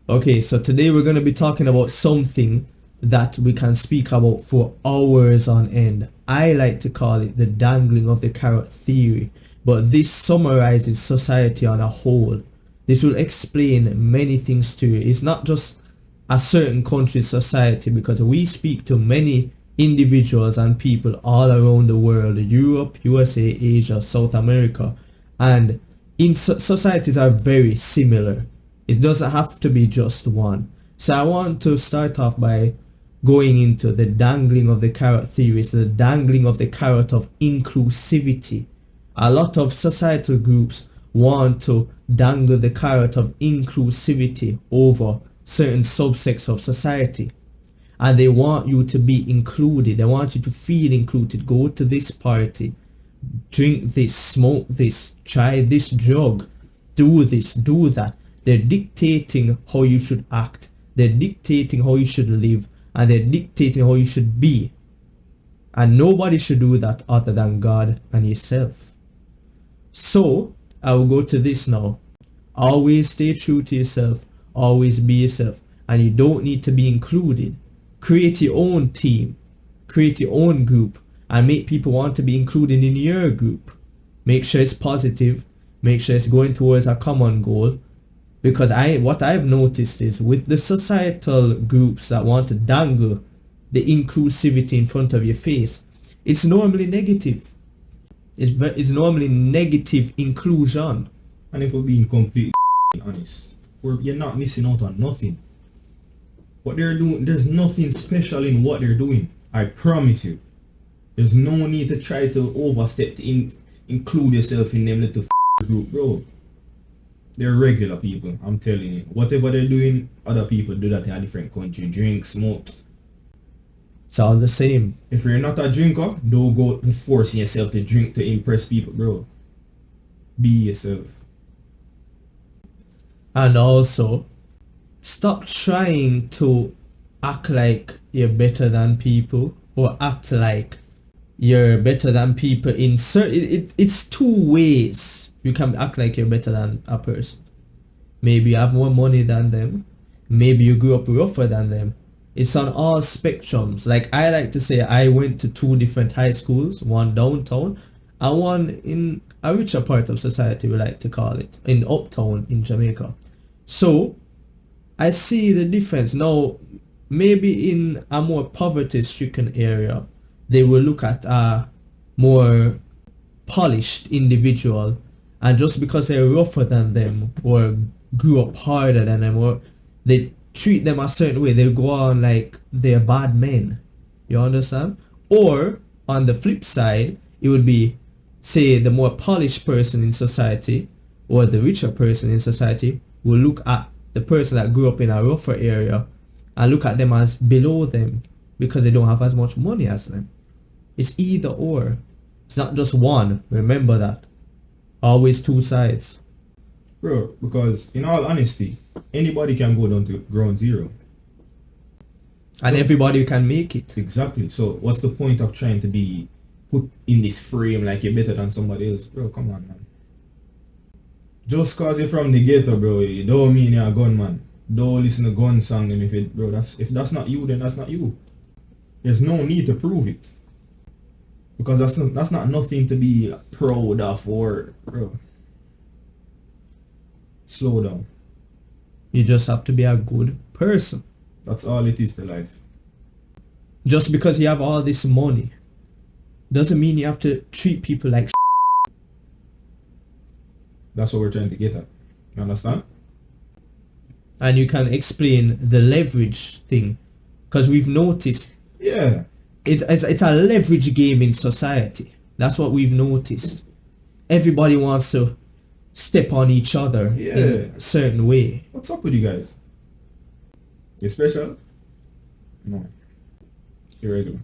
Okay, so today we're going to be talking about something that we can speak about for hours on end. I like to call it the dangling of the carrot theory, but this summarizes society on a whole. This will explain many things to you. It's not just a certain country's society, because we speak to many individuals and people all around the world, Europe, USA, Asia, South America, and societies are very similar. It doesn't have to be just one. So I want to start off by going into the dangling of the carrot theory, the dangling of the carrot of inclusivity. A lot of societal groups want to dangle the carrot of inclusivity over certain subsects of society. And they want you to be included. They want you to feel included. Go to this party, drink this, smoke this, try this drug, do this, do that. They're dictating how you should act. They're dictating how you should live. And they're dictating how you should be. And nobody should do that other than God and yourself. So, I will go to this now. Always stay true to yourself. Always be yourself. And you don't need to be included. Create your own team. Create your own group. And make people want to be included in your group. Make sure it's positive. Make sure it's going towards a common goal. Because what I've noticed is with the societal groups that want to dangle the inclusivity in front of your face, it's normally negative. It's normally negative inclusion. And if we're being completely honest, you're not missing out on nothing. What they're doing, there's nothing special in what they're doing. I promise you. There's no need to try to overstep to include yourself in them little group, bro. They're regular people, I'm telling you. Whatever they're doing, other people do that in a different country. Drink, smoke. It's all the same. If you're not a drinker, don't go forcing yourself to drink to impress people, bro. Be yourself. And also, stop trying to act like you're better than people, or act like you're better than people in certain... It's two ways. You can act like you're better than a person. Maybe you have more money than them. Maybe you grew up rougher than them. It's on all spectrums. Like I like to say, I went to 2 different high schools, one downtown and one in a richer part of society, we like to call it, in Uptown in Jamaica. So I see the difference. Now, maybe in a more poverty-stricken area, they will look at a more polished individual, and just because they're rougher than them or grew up harder than them, or they treat them a certain way, they'll go on like they're bad men. You understand? Or on the flip side, it would be, say, the more polished person in society or the richer person in society will look at the person that grew up in a rougher area and look at them as below them because they don't have as much money as them. It's either or. It's not just one. Remember that. Always 2 sides. Bro, because in all honesty, anybody can go down to ground zero. And everybody can make it. Exactly. So what's the point of trying to be put in this frame like you're better than somebody else? Bro, come on, man. Just cause you're from the ghetto, bro, you don't mean you're a gunman. Don't listen to gun song and if that's not you, then that's not you. There's no need to prove it. Because that's not nothing to be proud of, or bro. Slow down. You just have to be a good person. That's all it is to life. Just because you have all this money doesn't mean you have to treat people like That's what we're trying to get at. You understand? And you can explain the leverage thing, because we've noticed it's a leverage game in society. That's what we've noticed. Everybody wants to step on each other in a certain way. What's up with you guys? You special? No. You're regular.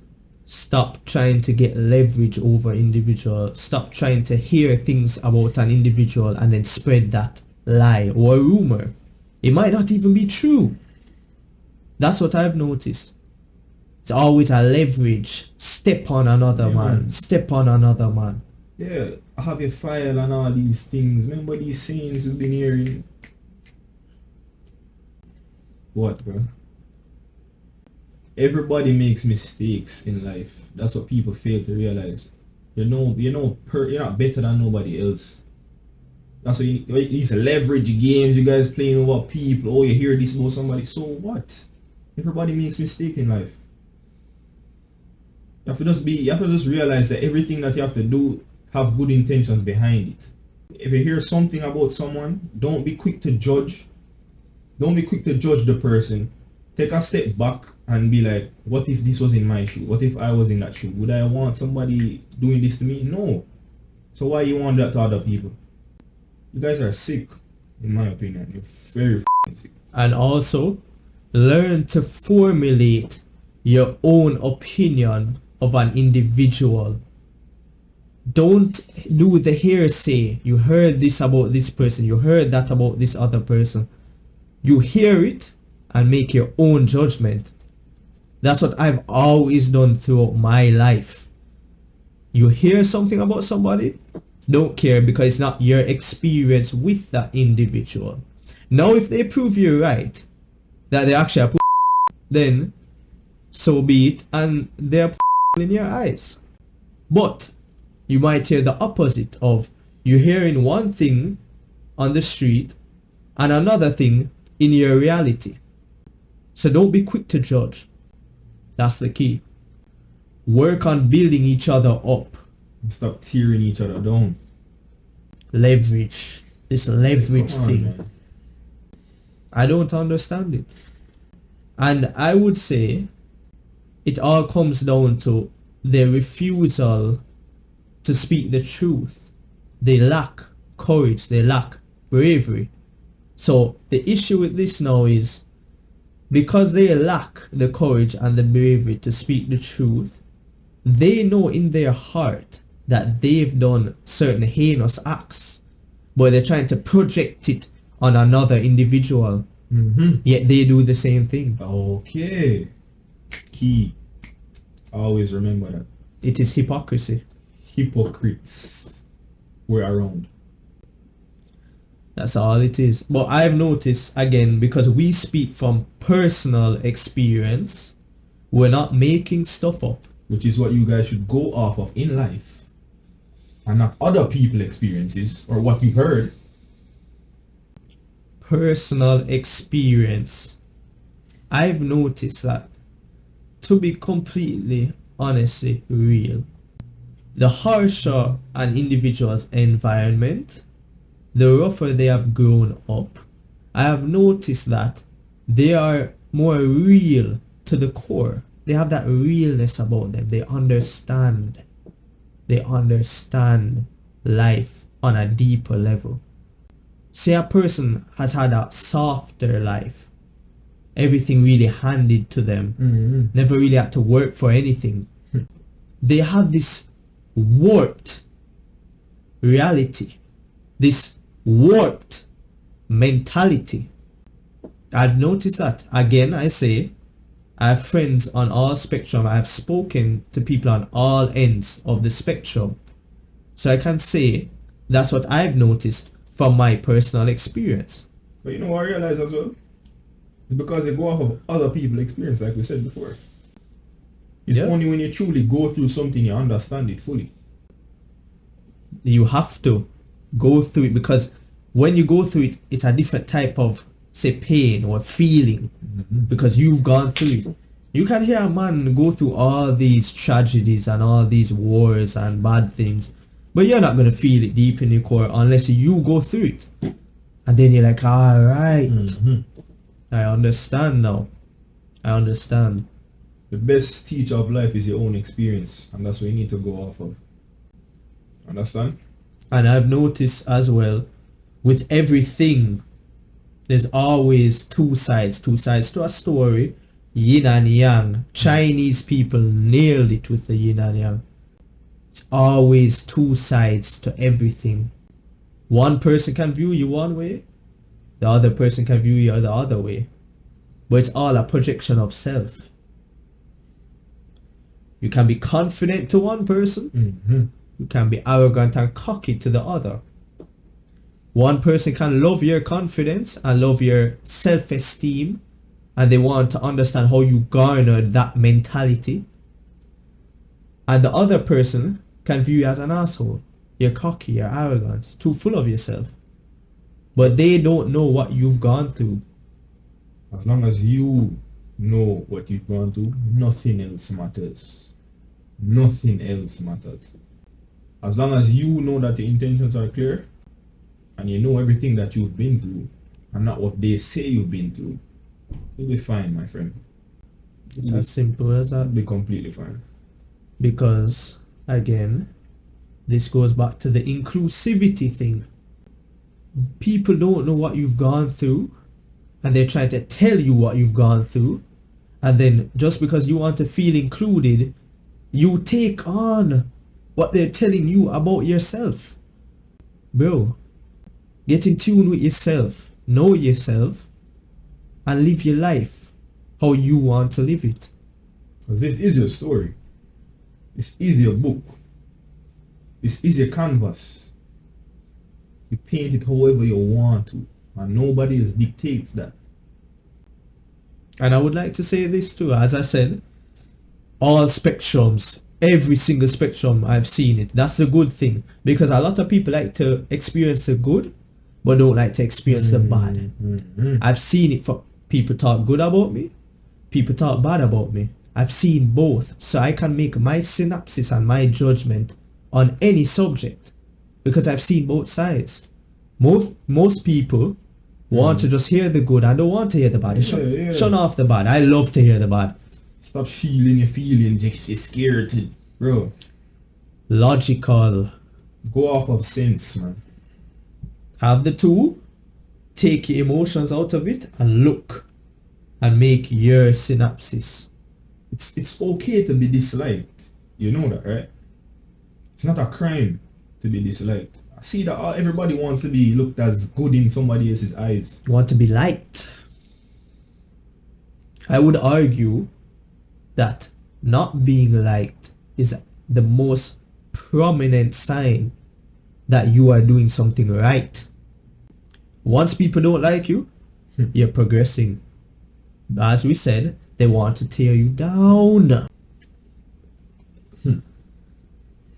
Stop trying to get leverage over individual. Stop trying to hear things about an individual and then spread that lie or rumor. It might not even be true. That's what I've noticed. It's always a leverage. Step on another man. Step on another man. Yeah, I have your file and all these things. Remember these sayings we've been hearing? What, bro? Everybody makes mistakes in life. That's what people fail to realize. You're not better than nobody else. That's what these leverage games you guys playing over people. Oh, you hear this about somebody. So what? Everybody makes mistakes in life. You have to just realize that everything that you have to do have good intentions behind it. If you hear something about someone, don't be quick to judge. Don't be quick to judge the person. Take a step back and be like, what if this was in my shoe? What if I was in that shoe? Would I want somebody doing this to me? No. So why you want that to other people? You guys are sick, in my opinion. You're very sick. And also, learn to formulate your own opinion of an individual. Don't do the hearsay. You heard this about this person. You heard that about this other person. You hear it and make your own judgment. That's what I've always done throughout my life. You hear something about somebody, don't care because it's not your experience with that individual. Now if they prove you right, that they actually are then so be it, and they're in your eyes. But you might hear the opposite of you hearing one thing on the street and another thing in your reality. So don't be quick to judge. That's the key. Work on building each other up. Stop tearing each other down. Leverage. This leverage Come on, thing. man. I don't understand it. And I would say it all comes down to their refusal to speak the truth. They lack courage. They lack bravery. So the issue with this now is because they lack the courage and the bravery to speak the truth, they know in their heart that they've done certain heinous acts, but they're trying to project it on another individual. Yet they do the same thing. Okay. Key. Always remember that. It is hypocrisy. Hypocrites were around. That's all it is. But I've noticed, again, because we speak from personal experience, we're not making stuff up. Which is what you guys should go off of in life. And not other people's experiences or what you've heard. Personal experience. I've noticed that, to be completely honestly real, the harsher an individual's environment, the rougher they have grown up, I have noticed that they are more real to the core. They have that realness about them. They understand. They understand life on a deeper level. Say a person has had a softer life. Everything really handed to them. Never really had to work for anything. They have this warped reality. This warped mentality. I've noticed that. Again, I say, I have friends on all spectrum. I have spoken to people on all ends of the spectrum. So I can say that's what I've noticed from my personal experience. But you know what I realize as well? It's because they go off of other people's experience, like we said before. It's only when you truly go through something you understand it fully. You have to go through it, because when you go through it, it's a different type of, say, pain or feeling, because you've gone through it. You can hear a man go through all these tragedies and all these wars and bad things, but you're not going to feel it deep in your core unless you go through it. And then you're like, all right, I understand now. I understand. The best teacher of life is your own experience, and that's what you need to go off of. Understand? And I've noticed as well, with everything, there's always two sides to a story. Yin and yang. Chinese people nailed it with the yin and yang. It's always two sides to everything. One person can view you one way, the other person can view you the other way. But it's all a projection of self. You can be confident to one person. You can be arrogant and cocky to the other. One person can love your confidence and love your self-esteem, and they want to understand how you garnered that mentality. And the other person can view you as an asshole. You're cocky, you're arrogant, too full of yourself. But they don't know what you've gone through. As long as you know what you've gone through, nothing else matters. Nothing else matters. As long as you know that the intentions are clear, and you know everything that you've been through, and not what they say you've been through, you'll be fine, my friend. It's as simple as that. You'll be completely fine. Because, again, this goes back to the inclusivity thing. People don't know what you've gone through, and they're trying to tell you what you've gone through, and then just because you want to feel included, you take on what they're telling you about yourself. Bro, get in tune with yourself, know yourself, and live your life how you want to live it. Because this is your story. This is your book. This is your canvas. You paint it however you want to, and nobody else dictates that. And I would like to say this too, as I said, all spectrums, every single spectrum, I've seen it. That's the good thing, because a lot of people like to experience the good but don't like to experience the bad. I've seen it. For people talk good about me, people talk bad about me. I've seen both, so I can make my synopsis and my judgment on any subject because I've seen both sides. Most people want to just hear the good and don't want to hear the bad. Shut off the bad. I love to hear the bad. Stop shielding your feelings if you're scared to, bro. Logical. Go off of sense, man. Have the tool, take your emotions out of it, and look and make your synopsis. It's okay to be disliked. You know that, right? It's not a crime to be disliked. I see that everybody wants to be looked as good in somebody else's eyes. You want to be liked. I would argue that not being liked is the most prominent sign that you are doing something right. Once people don't like you, you're progressing. As we said, they want to tear you down.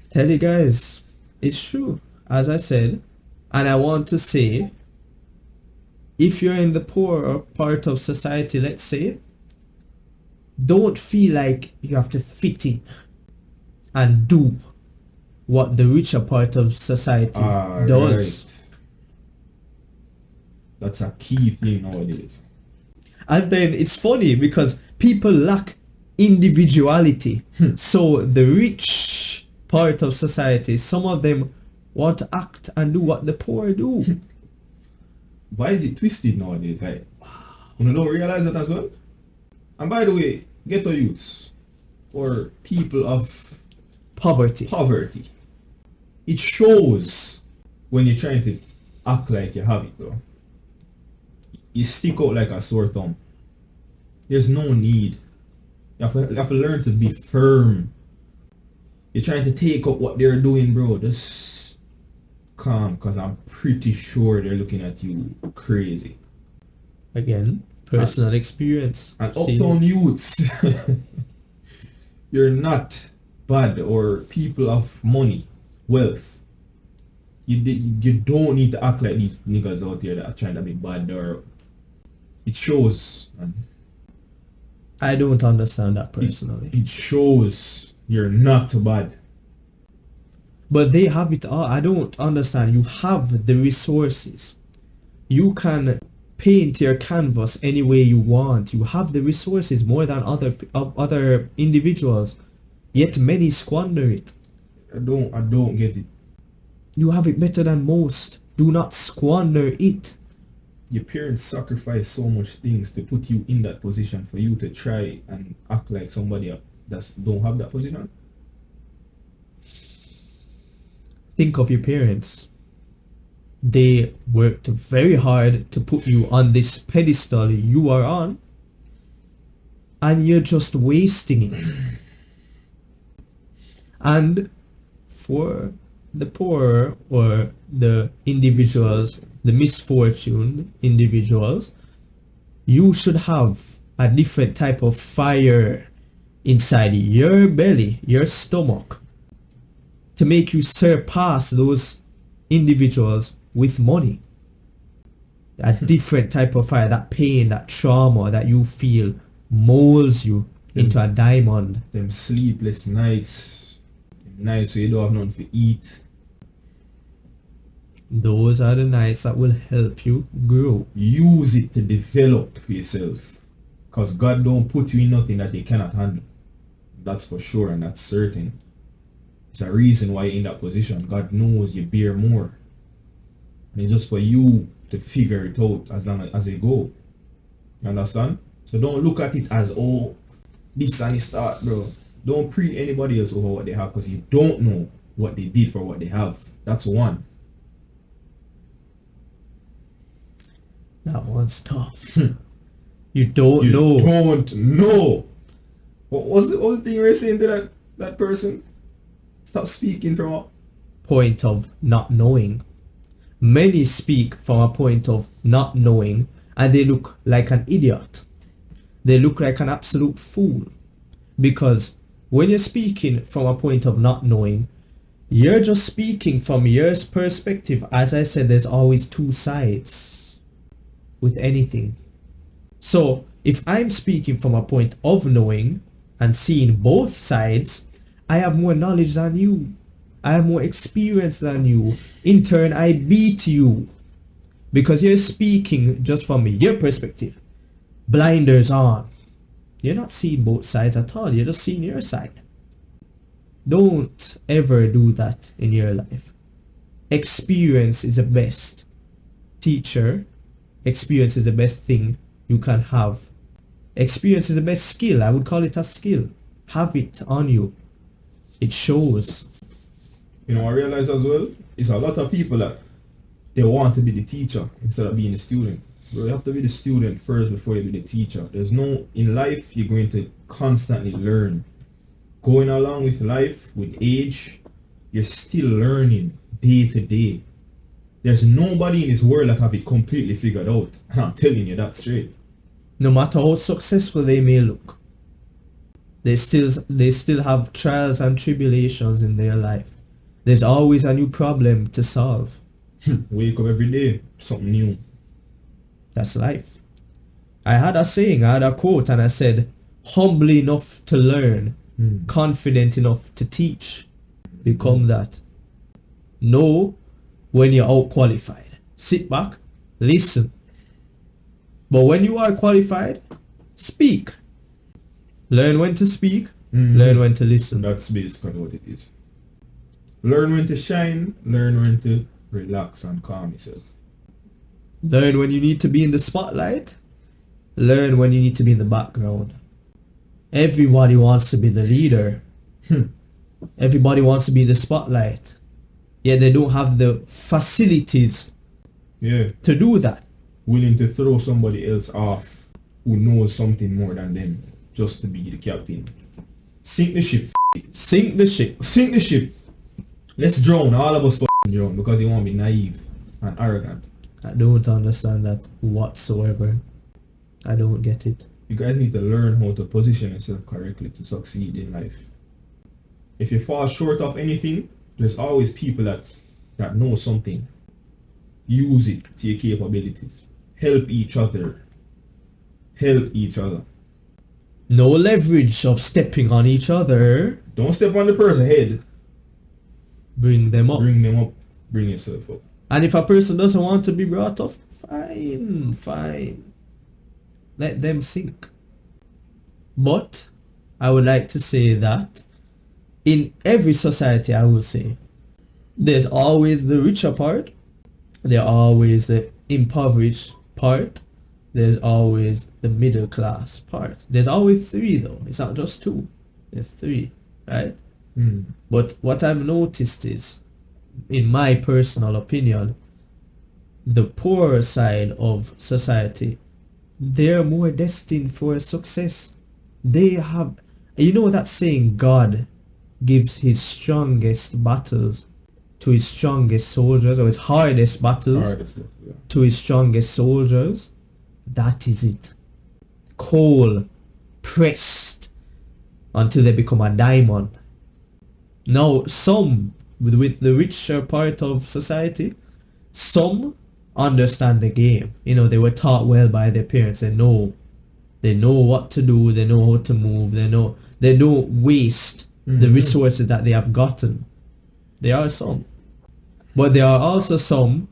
Tell you guys, it's true, as I said. And I want to say, if you're in the poorer part of society, let's say, don't feel like you have to fit in and do what the richer part of society does. Right. That's a key thing nowadays. And then it's funny because people lack individuality. So the rich part of society, some of them want to act and do what the poor do. Why is it twisted nowadays? Like, you don't realize that as well? And by the way, ghetto youths or people of Poverty. It shows when you're trying to act like you have it, bro. You stick out like a sore thumb. There's no need. You have to learn to be firm. You're trying to take up what they're doing, bro. Just calm, because I'm pretty sure they're looking at you crazy. Again, personal experience. And uptown youths, you're not bad, or people of money, wealth. You don't need to act like these niggas out there that are trying to be bad, or it shows, man. I don't understand that personally. It shows you're not bad. But they have it all. I don't understand. You have the resources. You can paint your canvas any way you want. You have the resources more than other individuals. Yet many squander it. I don't get it. You have it better than most. Do not squander it. Your parents sacrifice so much things to put you in that position for you to try and act like somebody that don't have that position. Think of your parents. They worked very hard to put you on this pedestal you are on, and you're just wasting it. And for the poor or the individuals, the misfortuned individuals, you should have a different type of fire inside your belly, your stomach, to make you surpass those individuals with money. A different type of fire, that pain, that trauma that you feel molds you into a diamond. Them sleepless nights, nights where you don't have nothing to eat. Those are the nights that will help you grow. Use it to develop yourself. Because God don't put you in nothing that you cannot handle. That's for sure, and that's certain. It's a reason why you're in that position. God knows you bear more. And it's just for you to figure it out as long as you go. You understand? So don't look at it as, oh, this and this start, bro. Don't pre anybody else over what they have, because you don't know what they did for what they have. That's one. That one's tough. You don't know. You don't know. What was the thing you were saying to that person? Stop speaking from a point of not knowing. Many speak from a point of not knowing, and they look like an idiot. They look like an absolute fool. Because when you're speaking from a point of not knowing, you're just speaking from your perspective. As I said, there's always two sides with anything. So if I'm speaking from a point of knowing and seeing both sides, I have more knowledge than you. I have more experience than you. In turn, I beat you. Because you're speaking just from your perspective. Blinders on. You're not seeing both sides at all. You're just seeing your side. Don't ever do that in your life. Experience is the best teacher. Experience is the best thing you can have. Experience is the best skill. I would call it a skill. Have it on you. It shows. You know, I realize as well, it's a lot of people that they want to be the teacher instead of being the student. Bro, you have to be the student first before you be the teacher. There's no, in life, you're going to constantly learn. Going along with life, with age, you're still learning day to day. There's nobody in this world that have it completely figured out. I'm telling you that straight. No matter how successful they may look, they still have trials and tribulations in their life. There's always a new problem to solve. Wake up every day, something new. That's life. I had a quote, and I said, humble enough to learn, confident enough to teach. Become that. Know when you're out qualified. Sit back, listen. But when you are qualified, speak. Learn when to speak, learn when to listen. That's basically what it is. Learn when to shine, learn when to relax and calm yourself. Learn when you need to be in the spotlight, learn when you need to be in the background. Everybody wants to be the leader. Everybody wants to be in the spotlight. Yet they don't have the facilities to do that. Willing to throw somebody else off who knows something more than them just to be the captain. Sink the ship. Sink the ship. Sink the ship. Let's drown. All of us drown because you want to be naive and arrogant. I don't understand that whatsoever. I don't get it. You guys need to learn how to position yourself correctly to succeed in life. If you fall short of anything, there's always people that know something. Use it to your capabilities. Help each other. Help each other. No leverage of stepping on each other. Don't step on the person's head. Bring them up. Bring them up. Bring yourself up. And if a person doesn't want to be brought up, fine. Let them sink. But I would like to say that in every society, I will say, there's always the richer part. There's always the impoverished part. There's always the middle class part. There's always three though. It's not just two. There's three, right? But what I've noticed is, in my personal opinion, the poorer side of society, they're more destined for success. They have, you know that saying, God gives his strongest battles to his strongest soldiers, or his hardest battles to his strongest soldiers. That is it. coal pressed until they become a diamond. Now, some, with the richer part of society, some understand the game. You know, they were taught well by their parents. They know what to do. They know how to move. They don't waste the resources that they have gotten. There are some. But there are also some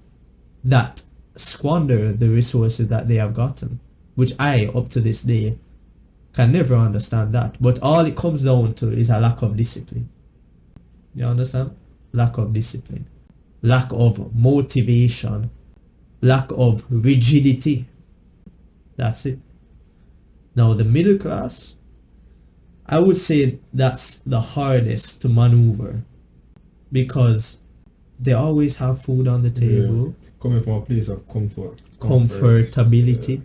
that squander the resources that they have gotten, which I, up to this day, can never understand that. But all it comes down to is a lack of discipline. You understand? Lack of discipline. Lack of motivation. Lack of rigidity. That's it. Now, the middle class, I would say that's the hardest to maneuver, because they always have food on the table. Yeah. Coming from a place of comfortability. Yeah.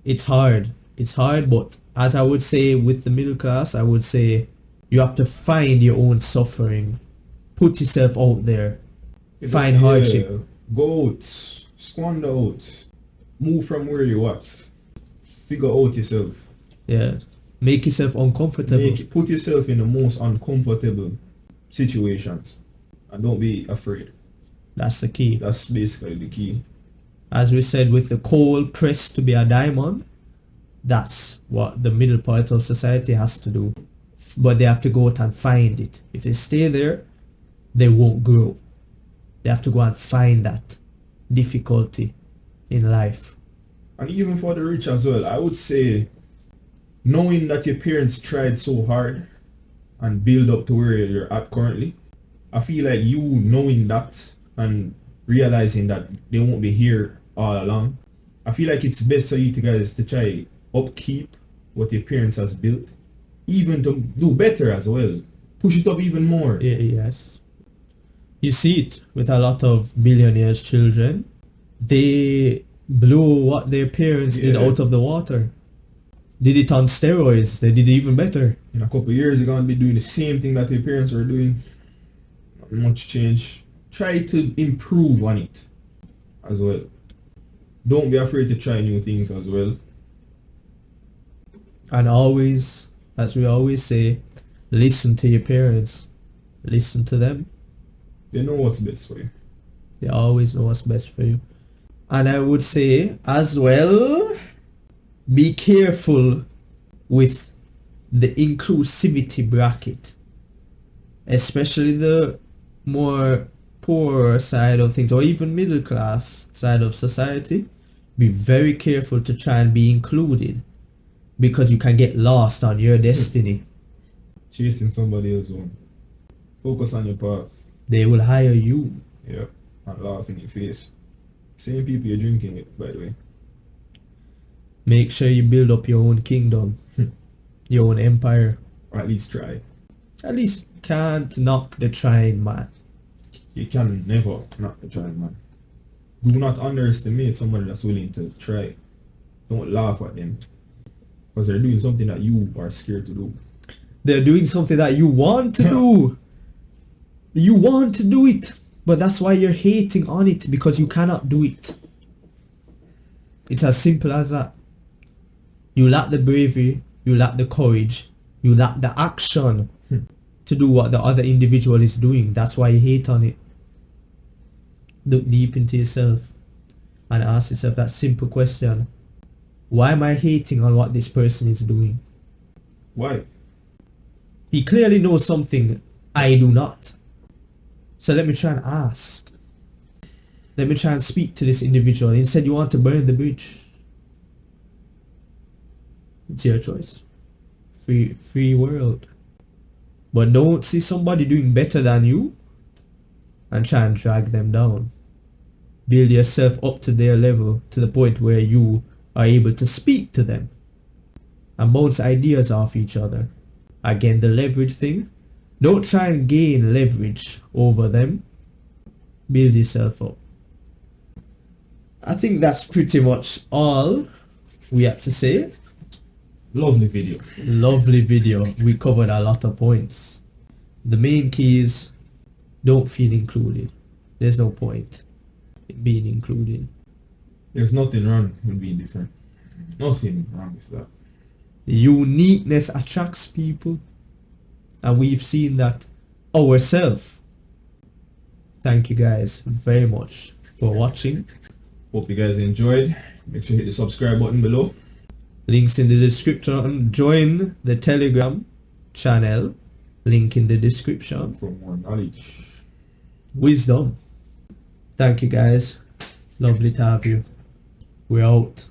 It's hard. It's hard, but as I would say with the middle class, I would say you have to find your own suffering. Put yourself out there. Find hardship. Go out. Squander out. Move from where you at. Figure out yourself. Yeah. Make yourself uncomfortable. Put yourself in the most uncomfortable situations. And don't be afraid. That's the key. That's basically the key. As we said, with the coal pressed to be a diamond, that's what the middle part of society has to do. But they have to go out and find it. If they stay there, they won't grow. They have to go and find that difficulty in life. And even for the rich as well, I would say, knowing that your parents tried so hard and build up to where you're at currently, I feel like you knowing that and realizing that they won't be here all along, I feel like it's best for you guys to try upkeep what your parents has built, even to do better as well. Push it up even more. Yes. You see it with a lot of billionaires' children. They blew what their parents did out of the water. Did it on steroids. They did even better. In a couple of years, they're going to be doing the same thing that their parents were doing. Not much change. Try to improve on it as well. Don't be afraid to try new things as well. And always, as we always say, listen to your parents. Listen to them. They know what's best for you. They always know what's best for you. And I would say as well, be careful with the inclusivity bracket, especially the more poor side of things, or even middle class side of society. Be very careful to try and be included, because you can get lost on your destiny. Chasing somebody else's own. Focus on your path. They will hire you. Yep. And laugh in your face. Same people you're drinking with, by the way. Make sure you build up your own kingdom, your own empire. Or at least try. At least can't knock the trying man. You can never knock the trying man. Do not underestimate somebody that's willing to try. Don't laugh at them. Because they're doing something that you are scared to do. They're doing something that you want to do. You want to do it. But that's why you're hating on it, because you cannot do it. It's as simple as that. You lack the bravery, you lack the courage, you lack the action to do what the other individual is doing. That's why you hate on it. Look deep into yourself and ask yourself that simple question. Why am I hating on what this person is doing? Why? He clearly knows something I do not. So let me try and ask. Let me try and speak to this individual. Instead, you want to burn the bridge. It's your choice. Free world. But don't see somebody doing better than you and try and drag them down. Build yourself up to their level, to the point where you are able to speak to them and bounce ideas off each other. Again, the leverage thing. Don't try and gain leverage over them. Build yourself up. I think that's pretty much all we have to say. Lovely video. Lovely video. We covered a lot of points. The main key is don't feel included. There's no point in being included. There's nothing wrong with being different. Nothing wrong with that. Uniqueness attracts people, and we've seen that ourselves. Thank you guys very much for watching. Hope you guys enjoyed. Make sure you hit the subscribe button below. Links in the description. Join the Telegram channel. Link in the description. For more knowledge. Wisdom. Thank you guys. Lovely to have you. We're out.